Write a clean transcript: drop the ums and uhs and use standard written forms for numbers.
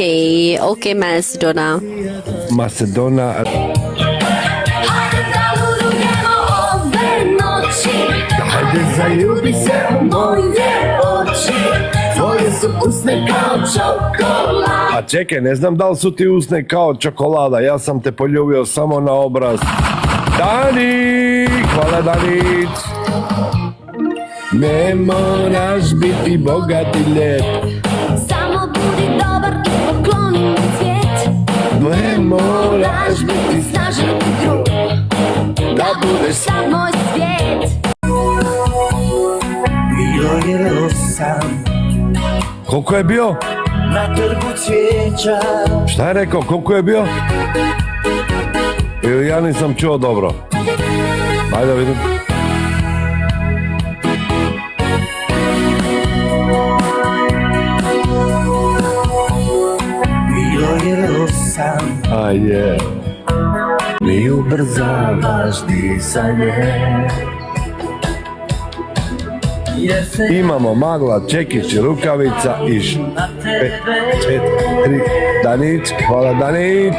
Ok, Macedona. Macedona. Hajde da ludujemo ove noći. Hajde zaljubi se u moje Oči tvoje su usne kao čokolad. A čekaj, ne znam da li su ti usne kao čokolada, ja sam te poljubio samo na obraz. Dani, hvala Danić. Ne moraš biti bogat i lijep, Samo budi dobar i pokloni mi cvijet. ne moraš biti Snažan i grub, da budeš sav moj svijet. Bio je osam Koliko je bio? na trgu cvijeća. Šta je rekao, koliko je bio? Ili ja nisam čuo dobro. Ajde vidim. Bio je osam, Ajde. mi ubrzavaš disanje. Jer se Imamo magla, čekić, rukavica i na tebe četiri. Danić, hvala Danić.